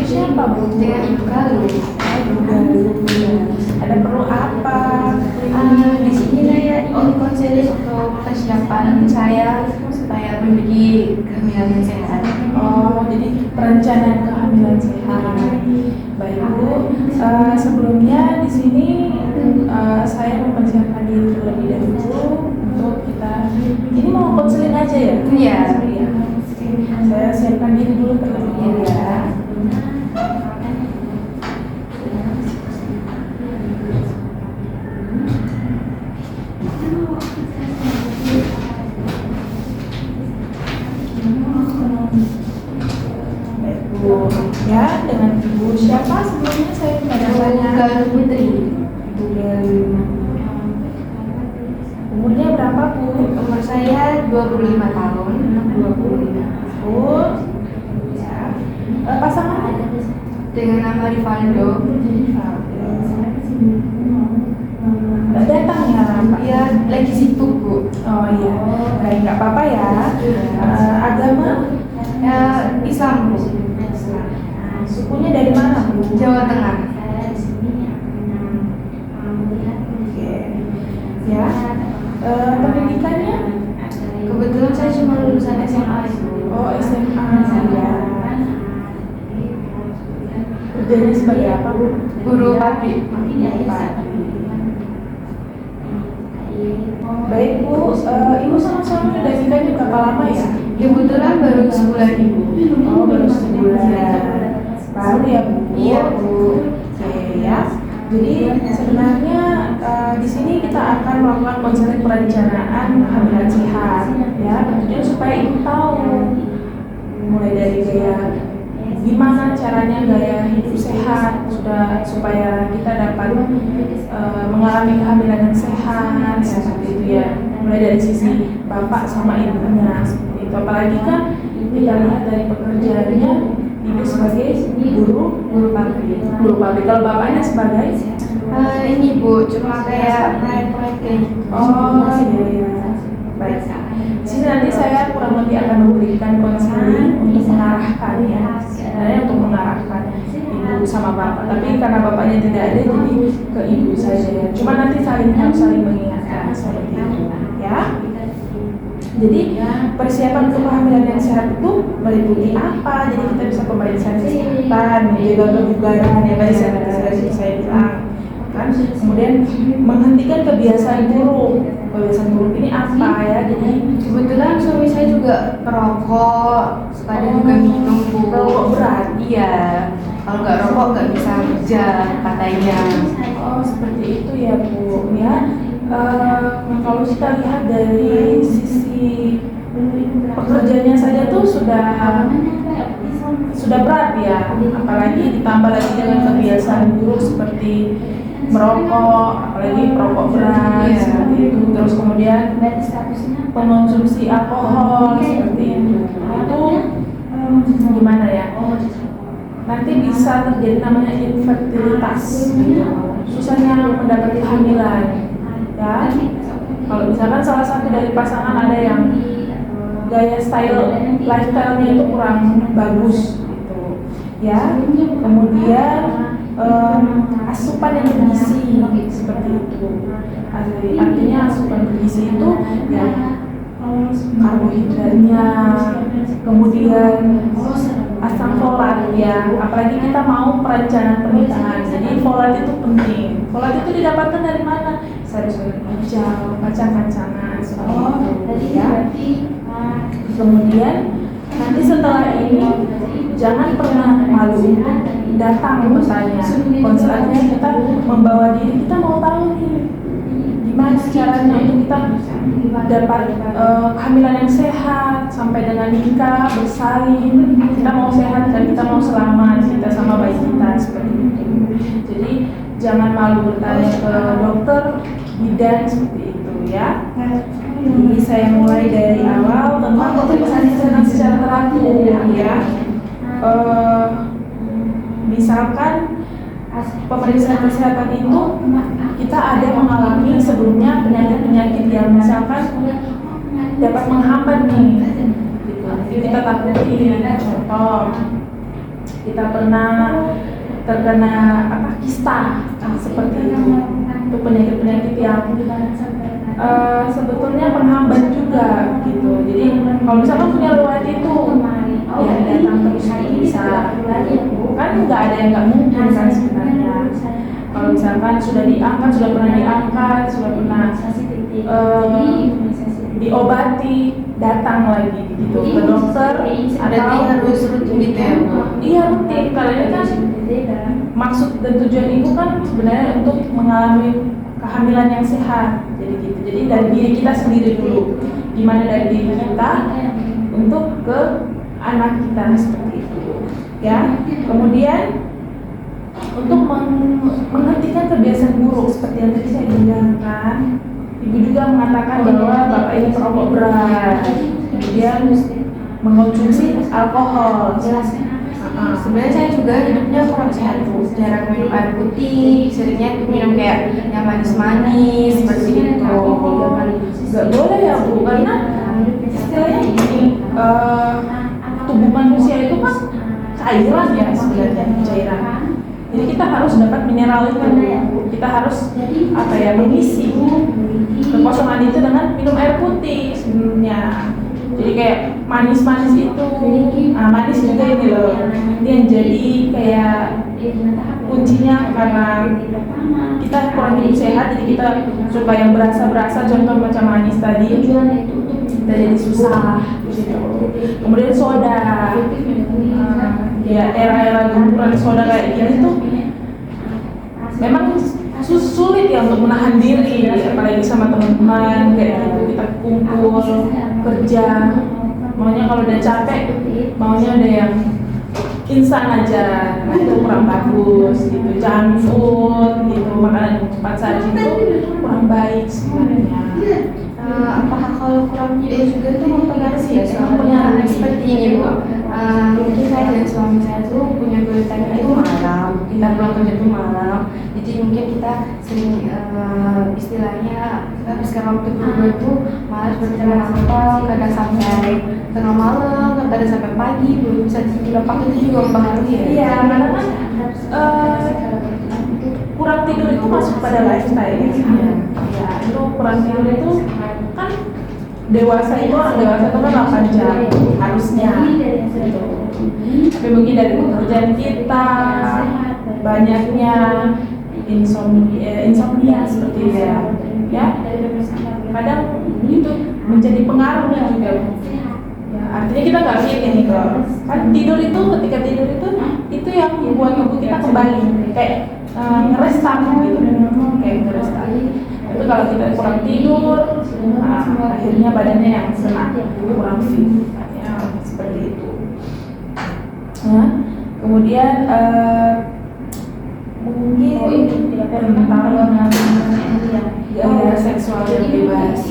siapa, Bu? Dengan Ibu Galuh. Ada perlu apa? Di sini saya ingin konseling untuk persiapan saya supaya memiliki kehamilan yang sehat. Oh, jadi perencanaan kehamilan sehat. Baik, Bu. Sebelumnya di sini saya mempersiapkan diri terlebih dahulu untuk kita. Ini mau konseling aja ya? Iya. Saya siapkan diri dulu terlebih dahulu ya. Ya, dengan Ibu siapa sebelumnya saya tidak Ibu tanya. Galuh Putri. Ibu Galuh. Umurnya berapa, Bu? Umur saya 25 tahun. 25 tahun. Ya. Pasangannya? Dengan nama Rivaldo. Datang ya, Pak? Iya, lagi sibuk, Bu. Oh iya. Baik, nggak apa-apa ya. Agama? Islam, Bu. Sukunya dari mana, Bu? Jawa Tengah. Oke. Ya. Pendidikannya? Kebetulan saya cuma lulusan SMA, Bu. Oh, SMA ya. Kerjanya sebagai apa, Bu? Guru pabrik. Baik, Bu. Ibu sama suami udah nikahnya berapa lama ya? Kebetulan baru sebulan, Ibu. Oh, baru sebulan. Baru ya, Bu? Iya, Bu. Oke ya. Jadi sebenarnya di sini kita akan melakukan konseling perencanaan kehamilan sehat, ya. Tentunya supaya ibu tahu mulai dari gimana caranya gaya hidup sehat supaya kita dapat mengalami kehamilan yang sehat seperti itu ya. Mulai dari sisi bapak sama ibunya seperti itu. Apalagi kan kita lihat dari pekerjaannya ibu sebagai guru pabrik. Kalau bapaknya sebagai Ini, Bu, cuma kayak proyek-proyek kayak gitu. oh iya. Baik. Di sini nanti saya kurang lebih akan memberikan konseling untuk mengarahkan ya. Sebenarnya untuk mengarahkan ibu sama bapak. Tapi karena bapaknya tidak ada jadi ke ibu saja ya. Cuma nanti harus saling mengingatkan seperti itu ya. Jadi persiapan untuk kehamilan yang sehat itu meliputi apa? Jadi kita bisa pemeriksaan kesehatan, menjaga kebugaran ya tadi saya bilang kan. Kemudian menghentikan kebiasaan buruk. Kebiasaan buruk ini apa ya? Jadi Kebetulan suami saya juga perokok, kadang juga minum, Bu. perokok berat. Iya. Kalau nggak rokok nggak bisa kerja katanya. Oh seperti itu ya, Bu ya. Kalau kita lihat dari sisi pekerjaannya saja tuh sudah berat ya, apalagi ditambah lagi dengan kebiasaan buruk seperti merokok, apalagi perokok berat seperti itu, terus kemudian mengonsumsi alkohol seperti itu gimana ya, nanti bisa terjadi namanya infertilitas gitu. Susahnya mendapat kehamilan ya. Kalau misalkan salah satu dari pasangan ada yang gaya lifestyle-nya itu kurang bagus gitu ya, kemudian asupan yang bergizi seperti itu. Artinya asupan bergizi itu ya karbohidratnya, kemudian asam folat ya, apalagi kita mau perencanaan pernikahan, jadi folat itu penting. Folat itu didapatkan dari mana? Sayur-sayur hijau, kacang-kacangan seperti itu ya. Kemudian nanti setelah ini jangan pernah malu untuk datang bertanya. Konselannya kita membawa diri, kita mau tahu nih gimana caranya untuk kita dapat kehamilan yang sehat sampai dengan nikah, bersalin. Kita mau sehat dan kita mau selamat, kita sama bayi kita seperti itu. Jadi jangan malu bertanya ke dokter bidan seperti itu ya. Jadi saya mulai dari awal tentang pemeriksaan kesehatan secara terakhir ya. Misalkan pemeriksaan kesehatan itu kita ada mengalami sebelumnya penyakit-penyakit yang misalkan dapat menghambat nih gitu. Kita takuti contoh kita pernah terkena kista seperti itu penyakit-penyakit yang sebetulnya penghambat juga gitu. Jadi kalau misalkan punya riwayat itu ya datang terus bisa, kan nggak ada yang nggak mungkin kan sebenarnya. Kalau misalkan sudah pernah diangkat, sudah pernah diobati, datang lagi gitu ke dokter Berarti harus rutin gitu ya Bu? Iya rutin, karena ini kan maksud dan tujuan ibu kan sebenarnya untuk mengalami kehamilan yang sehat, jadi gitu. Jadi dari diri kita sendiri dulu, gimana dari diri kita untuk ke anak kita seperti itu, ya. Kemudian untuk menghentikan kebiasaan buruk seperti yang tadi saya bilang kan, ibu juga mengatakan bahwa bapak ini perokok berat, kemudian mengonsumsi alkohol. Sebenarnya saya juga hidupnya kurang sehat tuh, jarang minum air putih, seringnya minum kayak yang manis-manis seperti itu. Gak boleh ya Bu, karena istilahnya gini, tubuh manusia itu kan cairan ya sebenarnya, cairan. Jadi kita harus dapat mineral itu, kita harus mengisi kekosongan itu dengan minum air putih sebenarnya. Jadi kayak manis-manis itu, manis juga ini loh, ini yang jadi kayak kuncinya, karena kita kurang hidup sehat, jadi kita supaya berasa-berasa, contoh macam manis tadi, kita jadi susah gitu. Kemudian soda, ya era-era gempuran soda kayak gini tuh memang sulit ya untuk menahan diri, apalagi sama teman-teman kayak gitu. Kita kumpul kerja, maunya kalau udah capek, maunya ada yang instan aja, nah itu kurang bagus gitu. Junk food gitu, makanan cepat saji itu kurang baik sebenarnya. Apakah kalau kurang tidur juga tuh mempengaruhi ya soalnya seperti ini Bu? Mungkin saya dan suami saya tuh punya kebiasaan itu malam, kita pulang kerja tuh malam, jadi mungkin kita sering istilahnya habiskan waktu berdua itu malas berjalan apa, kadang sampai tengah malam, kadang sampai pagi, belum bisa tidur. Apakah itu juga mempengaruhi ya? Iya, karena kan kurang tidur itu masuk pada lifestyle ya. Ya, itu kurang tidur itu kan dewasa itu, orang dewasa itu kan 8 jam harusnya gitu. Tapi mungkin dari pekerjaan kita, banyaknya insomnia seperti itu ya, kadang itu menjadi pengaruh juga. Ya, artinya kita nggak fit ini kalau kan tidur itu, ketika tidur itu yang membuat tubuh kita kembali kayak ngerestart gitu, kayak ngerestart. Tapi kalau kita kurang tidur, akhirnya badannya yang kena kurang fit, ya, seperti itu. Nah, kemudian mungkin tentang gaya seksual yang bebas,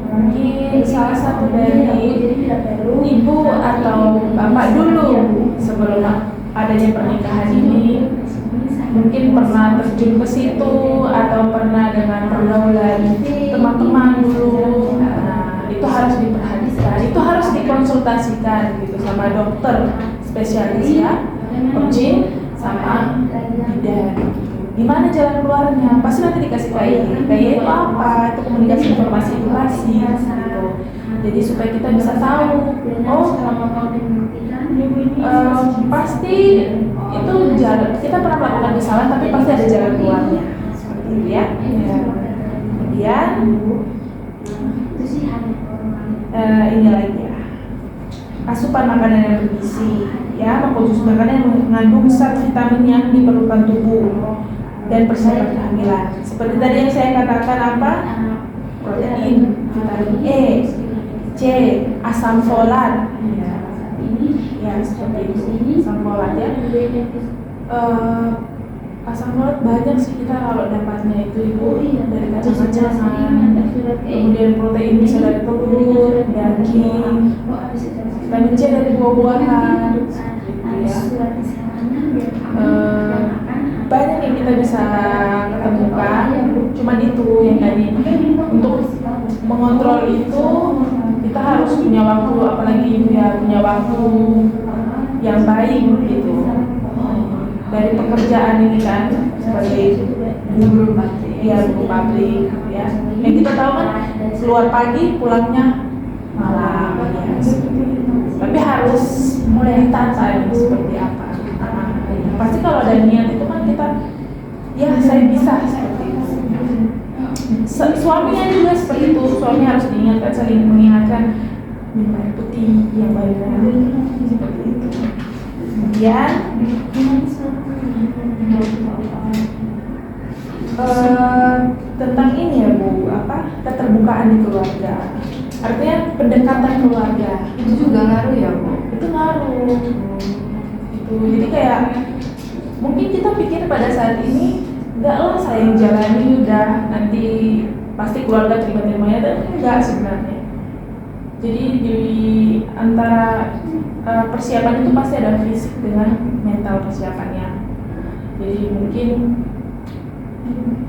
mungkin salah satu dari ibu atau bapak dulu sebelum adanya pernikahan ini mungkin pernah terjun ke situ atau pernah dengan pergaulan teman-teman dulu. Nah, itu harus diperhatikan, itu harus dikonsultasikan gitu sama dokter spesialis ya, objin sama bidan. Gimana jalan keluarnya? Pasti nanti dikasih kayak itu apa? Itu komunikasi informasi edukasi gitu. Jadi supaya kita bisa tahu, pasti itu jalan, kita pernah melakukan kesalahan tapi pasti ada jalan keluarnya seperti itu ya. Kemudian ini lagi ya, asupan makanan yang bergizi ya, mengkonsumsi makanan yang mengandung zat vitamin yang diperlukan tubuh dan persiapan kehamilan. Seperti tadi yang saya katakan protein, vitamin E, C, asam folat. Ya seperti itu, asam folat ya. Asam folat banyak sih kita kalau dapatnya itu dari kacang-kacangan, kemudian protein bisa dari telur, daging, vitamin C dari buah-buahan, ya. Banyak yang kita bisa ketemukan, cuma itu yang tadi untuk mengontrol itu kita harus punya waktu, apalagi ibu ya punya waktu yang baik gitu dari pekerjaan ini kan, sebagai guru pabrik. ya guru pabrik ya. Yang kita tahu kan keluar pagi pulangnya malam ya, seperti itu. Tapi harus mulai ditata ini seperti apa. Pasti kalau ada niat itu kan kita ya saya bisa seperti itu. Suaminya juga seperti itu, suami harus diingatkan, saling mengingatkan minum air putih yang banyak seperti itu. Kemudian tentang ini ya Bu, keterbukaan di keluarga. Artinya pendekatan keluarga Itu juga ngaruh ya Bu? itu ngaruh. Itu jadi kayak mungkin kita pikir pada saat ini enggak lah saya yang jalani udah nanti pasti keluarga terima-terimanya, dan enggak sebenarnya. Jadi di antara persiapan itu pasti ada fisik dengan mental persiapannya. Jadi mungkin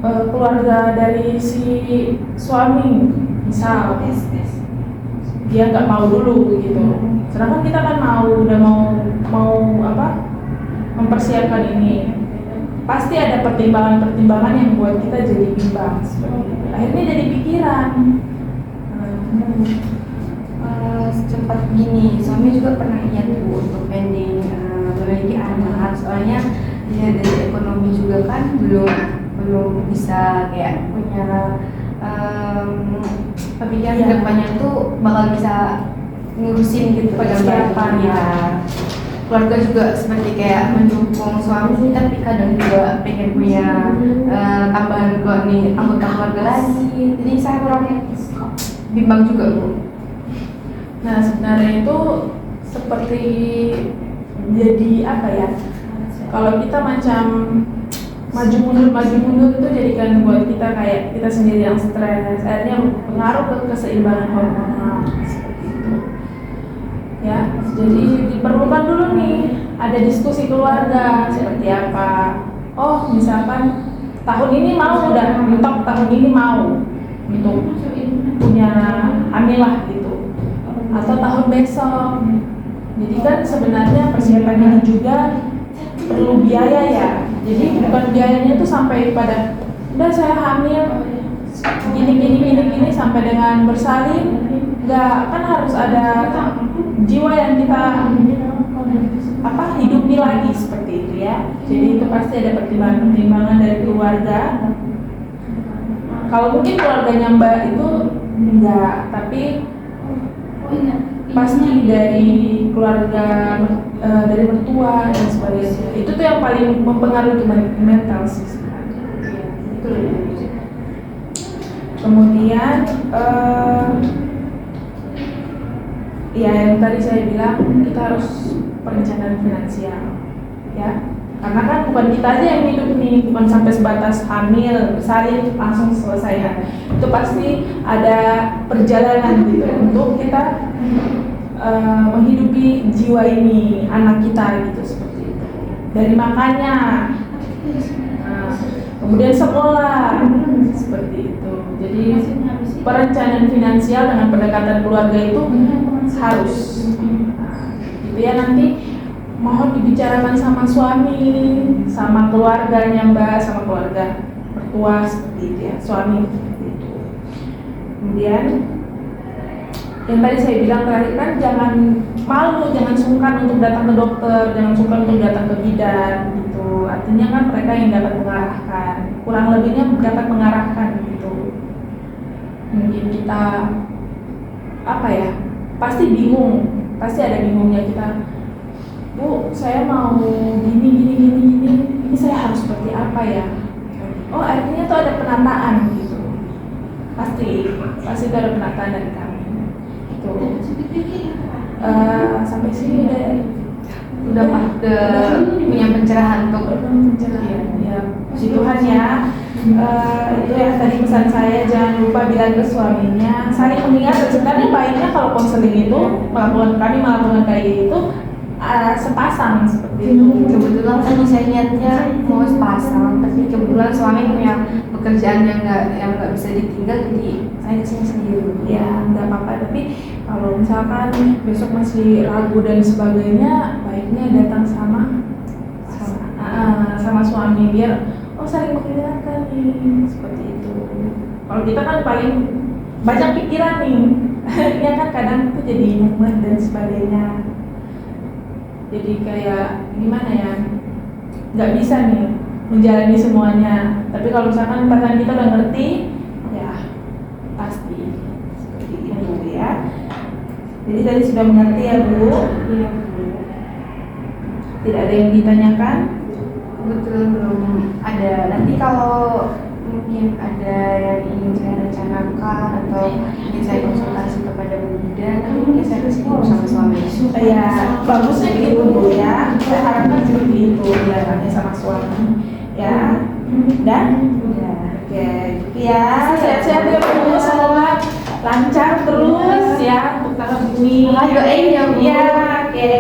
keluarga dari si suami misal dia nggak mau dulu gitu, sedangkan kita kan udah mau mempersiapkan ini, pasti ada pertimbangan yang buat kita jadi bimbang seperti itu. Akhirnya jadi pikiran. Secepat gini, suami juga pernah niat Bu untuk pending memiliki anak, soalnya dia dari ekonomi juga kan belum bisa kayak punya pemikiran Iya. kedepannya tuh bakal bisa ngurusin gitu Persiapan, ya. Keluarga juga seperti kayak mendukung suami, tapi kadang juga pengen punya tambahan anggota keluarga lagi. Jadi saya kurang bimbang juga Bu. Nah sebenarnya itu seperti jadi apa ya? Kalau kita macam maju mundur itu jadikan buat kita kayak kita sendiri yang stres, akhirnya pengaruh ke keseimbangan hormonal seperti itu. Ya, jadi diperlukan dulu nih ada diskusi keluarga seperti apa. Oh misalkan tahun ini mau udah mentok, tahun ini mau untuk punya hamil lah gitu, atau tahun besok. Jadi kan sebenarnya persiapan ini juga perlu biaya ya. Jadi bukan biayanya tuh sampai pada udah saya hamil gini sampai dengan bersalin. Enggak, kan harus ada jiwa yang kita hidupi lagi seperti itu ya. Jadi itu pasti ada pertimbangan dari keluarga. Kalau mungkin keluarganya Mbak itu enggak, tapi pasti dari keluarga, dari mertua dan sebagainya. Itu tuh yang paling mempengaruhi mental sih sebenarnya. Ya, itu lebih. Kemudian ya yang tadi saya bilang kita harus perencanaan finansial ya, karena kan bukan kita aja yang hidup nih, bukan sampai sebatas hamil bersalin langsung selesai ya. Itu pasti ada perjalanan gitu untuk kita menghidupi jiwa ini, anak kita gitu, seperti itu. Dari makannya, kemudian sekolah, seperti itu. Jadi perencanaan finansial dengan pendekatan keluarga itu harus. Gitu ya, nanti mohon dibicarakan sama suami, sama keluarganya Mbak, sama keluarga mertua seperti itu ya, suami seperti itu. Kemudian yang tadi saya bilang terakhir kan jangan malu, jangan sungkan untuk datang ke dokter, jangan sungkan untuk datang ke bidan gitu. Artinya kan mereka yang dapat mengarahkan, kurang lebihnya dapat mengarahkan gitu. Mungkin kita pasti bingung, pasti ada bingungnya kita. Bu, saya mau gini, ini saya harus seperti apa ya? Oh, artinya tuh ada penataan gitu. Pasti itu ada penataan dari kami. Sampai sini udah punya pencerahan untuk ya, puji Tuhan ya. Itu yang tadi pesan saya, jangan lupa bilang ke suaminya, saling mengingat. Sebenarnya baiknya kalau konseling itu kami melakukan kayak itu sepasang seperti itu. Kebetulan tadi saya niatnya mau sepasang, tapi kebetulan suami punya pekerjaan yang nggak bisa ditinggal, jadi saya kesini sendiri. Ya nggak apa-apa, tapi kalau misalkan besok masih ragu dan sebagainya, baiknya datang sama suami, biar saling mengingatkan nih, seperti itu. Kalau kita kan paling banyak pikiran nih ya kan, kadang tuh jadi mumet dan sebagainya, jadi kayak gimana ya, nggak bisa nih menjalani semuanya. Tapi kalau misalkan pasangan kita udah ngerti, ya pasti seperti itu ya. Jadi tadi sudah mengerti ya Bu? Iya Bu. Tidak ada yang ditanyakan? Kebetulan belum ada. Nanti kalau mungkin ada yang ingin saya rencanakan atau ingin saya konsultasi kepada Bu Ida, nanti mungkin saya kesini bersama suami. Ya bagusnya gitu Bu ya. Saya harapkan seperti itu dilakukannya sama suami ya. Dan Ya. oke, ya sehat-sehat ya Bu, semoga lancar terus ya untuk tahun ini. Doain ya Bu. Ya, oke.